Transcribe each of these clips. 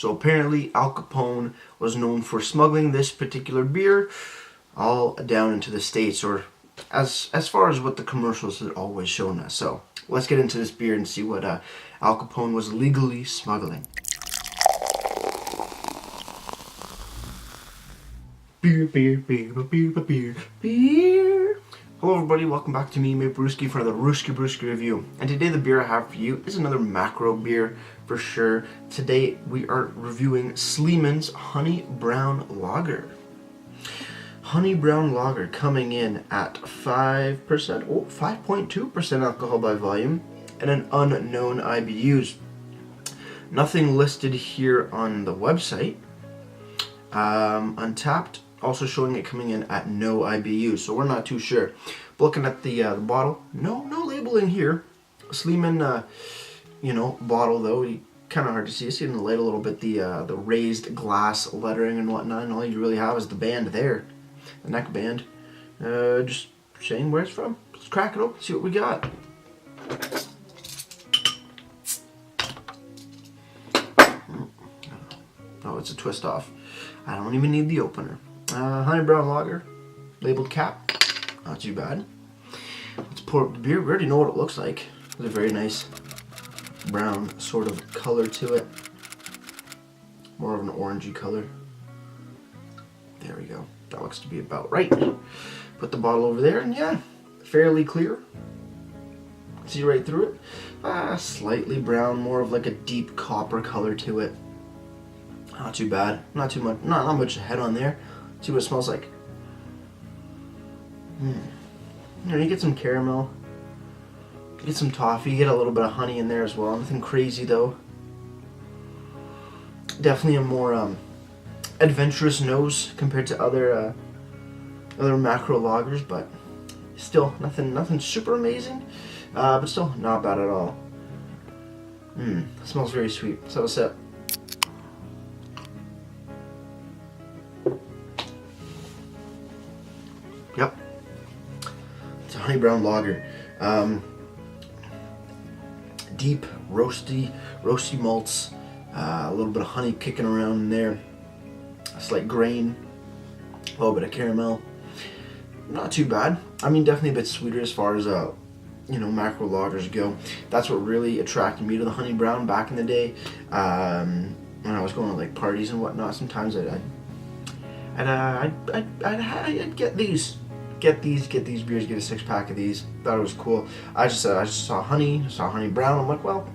So apparently Al Capone was known for smuggling this particular beer all down into the States, or as far as what the commercials had always shown us. So let's get into this beer and see what Al Capone was legally smuggling. Beer, beer, beer, beer, beer, beer. Hello everybody, welcome back to me, Brewski, for another Brewski review. And today the beer I have for you is another macro beer for sure. Today we are reviewing Sleeman's Honey Brown Lager. Honey Brown Lager coming in at 5.2% alcohol by volume and an unknown IBUs. Nothing listed here on the website. Untapped, also showing it coming in at no IBU, so we're not too sure. But looking at the bottle, no labeling here. Sleeman, bottle though, kind of hard to see. See in the light a little bit the raised glass lettering and whatnot, and all you really have is the band there, the neck band. Just saying where it's from. Let's crack it open, see what we got. Oh, it's a twist off. I don't even need the opener. Honey Brown Lager, labeled cap, not too bad. Let's pour up the beer. We already know what it looks like. There's a very nice brown sort of color to it. More of an orangey color. There we go. That looks to be about right. Put the bottle over there, and yeah, fairly clear. See right through it. Slightly brown, more of like a deep copper color to it. Not too bad. Not too much. Not much head on there. See what it smells like. You get some caramel. You get some toffee. You get a little bit of honey in there as well. Nothing crazy though. Definitely a more adventurous nose compared to other macro lagers, but still nothing super amazing. But still not bad at all. It smells very sweet. Let's have a sip. Yep, it's a honey brown lager. Deep, roasty malts. A little bit of honey kicking around in there. A slight grain. A little bit of caramel. Not too bad. I mean, definitely a bit sweeter as far as macro lagers go. That's what really attracted me to the honey brown back in the day. When I was going to like parties and whatnot, sometimes I'd get these beers, get a 6-pack of these. Thought it was cool. I just saw honey brown. I'm like, well,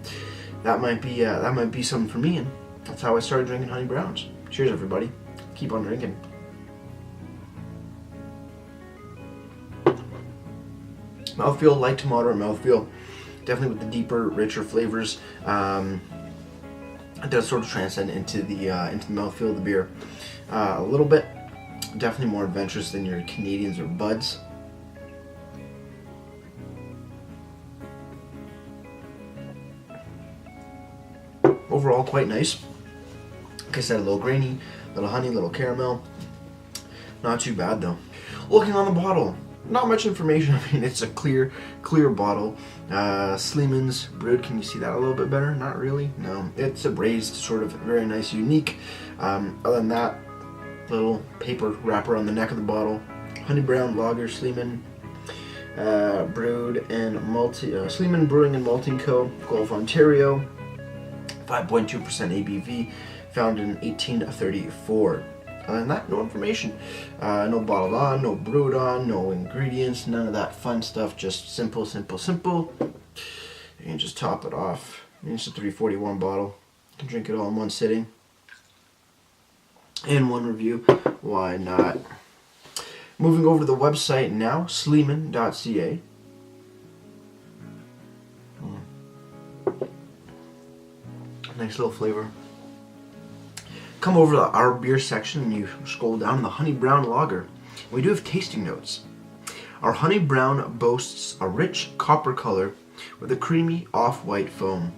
that might be something for me, and that's how I started drinking honey browns. Cheers, everybody. Keep on drinking. Mouthfeel, light to moderate mouthfeel. Definitely with the deeper, richer flavors. It does sort of transcend into the mouthfeel of the beer a little bit. Definitely more adventurous than your Canadians or Buds. Overall, quite nice. Like I said, a little grainy, a little honey, a little caramel. Not too bad though. Looking on the bottle, not much information. I mean, it's a clear bottle. Sleeman's brewed. Can you see that a little bit better? Not really. No, it's a raised, sort of very nice, unique. Other than that, little paper wrapper on the neck of the bottle. Honey Brown Lager, Sleeman, brewed and Sleeman Brewing and Malting Co., Guelph, Ontario. 5.2% ABV, found in 1834. Other than that, no information. No bottled on, no brewed on, no ingredients, none of that fun stuff. Just simple. You can just top it off. It's a 341 bottle. You can drink it all in one sitting. In one review, why not? Moving over to the website now, sleeman.ca. Nice little flavor. Come over to our beer section and you scroll down the Honey Brown Lager. We do have tasting notes. Our Honey Brown boasts a rich copper color with a creamy off-white foam,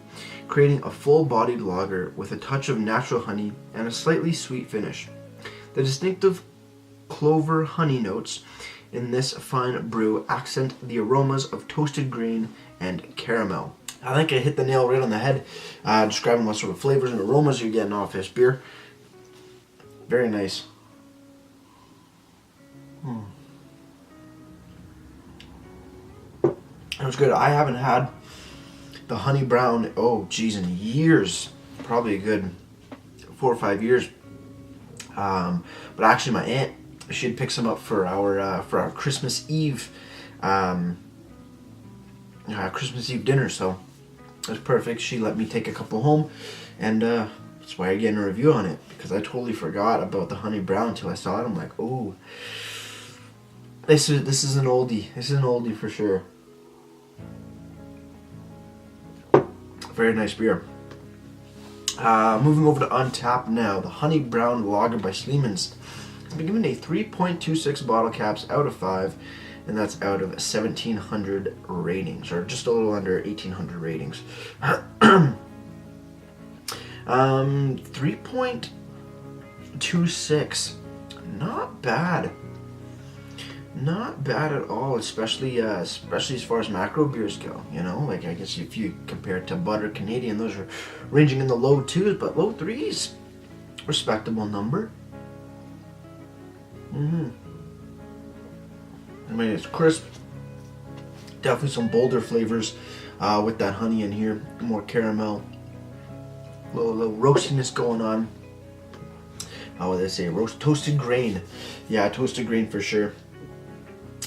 creating a full-bodied lager with a touch of natural honey and a slightly sweet finish. The distinctive clover honey notes in this fine brew accent the aromas of toasted grain and caramel. I think I hit the nail right on the head, describing what sort of flavors and aromas you're getting off this beer. Very nice. It was good. I haven't had the honey brown, oh geez, in years. Probably a good 4 or 5 years. But actually my aunt, she had picked some up for our Christmas Eve Christmas Eve dinner, so it was perfect. She let me take a couple home, and that's why I'm getting a review on it, because I totally forgot about the honey brown until I saw it. I'm like, oh, this is an oldie. This is an oldie for sure. Very nice beer. Moving over to Untapped now, the Honey Brown Lager by Sleeman's. It's been given a 3.26 bottle caps out of 5, and that's out of 1,700 ratings, or just a little under 1,800 ratings. 3.26, not bad. Not bad at all, especially as far as macro beers go. You know, like I guess if you compare it to Bud or Canadian, those are ranging in the low 2s, but low 3s, respectable number. I mean, it's crisp. Definitely some bolder flavors with that honey in here. More caramel, little roastiness going on. How would I say? Toasted grain. Yeah, toasted grain for sure.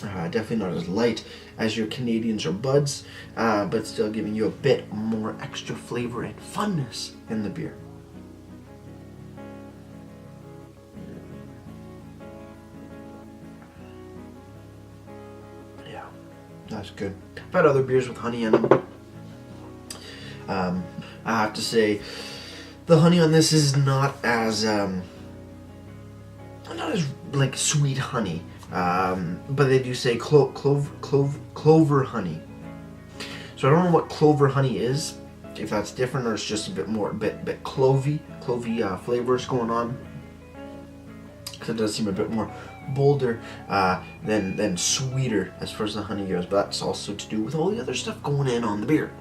Definitely not as light as your Canadians or Buds, but still giving you a bit more extra flavor and funness in the beer. Yeah, that's good. I've had other beers with honey in them. I have to say, the honey on this is not as like sweet honey. But they do say clover honey. So I don't know what clover honey is, if that's different or it's just a bit clovey flavors going on. Because it does seem a bit more bolder than sweeter as far as the honey goes. But that's also to do with all the other stuff going in on the beer.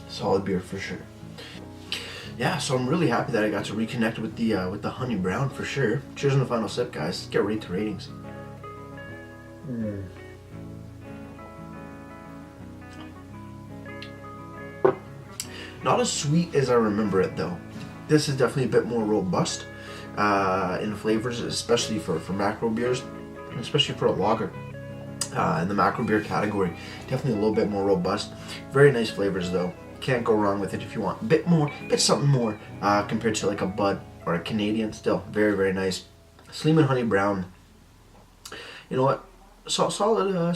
Solid beer for sure. Yeah, so I'm really happy that I got to reconnect with the honey brown for sure. Cheers on the final sip, guys. Let's get right to ratings. Not as sweet as I remember it though. This is definitely a bit more robust in flavors, especially for macro beers, especially for a lager. In the macro beer category, definitely a little bit more robust. Very nice flavors though. Can't go wrong with it if you want a bit something more compared to like a Bud or a Canadian. Still very, very nice. Sleeman Honey Brown, you know what, solid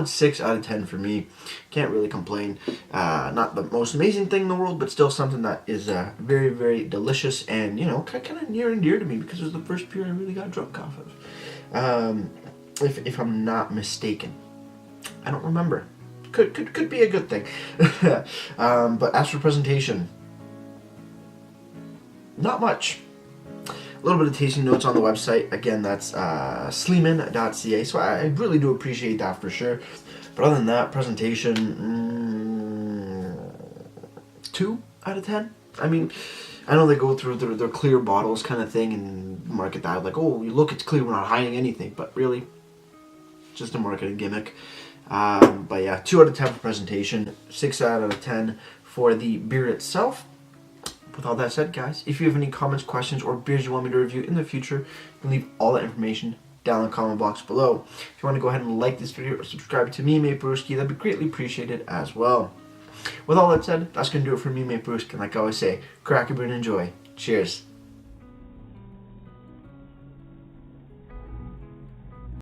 6 out of 10 for me. Can't really complain. Not the most amazing thing in the world, but still something that is very, very delicious and, you know, kind of near and dear to me because it was the first beer I really got drunk off of. If I'm not mistaken, I don't remember. Could be a good thing. But as for presentation, not much. A little bit of tasting notes on the website. Again, that's sleeman.ca. So I really do appreciate that for sure. But other than that, presentation, 2 out of 10. I mean, I know they go through their clear bottles kind of thing and market that like, oh, you look, it's clear, we're not hiding anything. But really, just a marketing gimmick. But yeah, 2 out of 10 for presentation, 6 out of 10 for the beer itself. With all that said, guys, if you have any comments, questions, or beers you want me to review in the future, you can leave all that information down in the comment box below. If you want to go ahead and like this video or subscribe to me, Mate Brewski, that'd be greatly appreciated as well. With all that said, that's going to do it for me, Mate Brewski, and like I always say, crack a beer and enjoy. Cheers.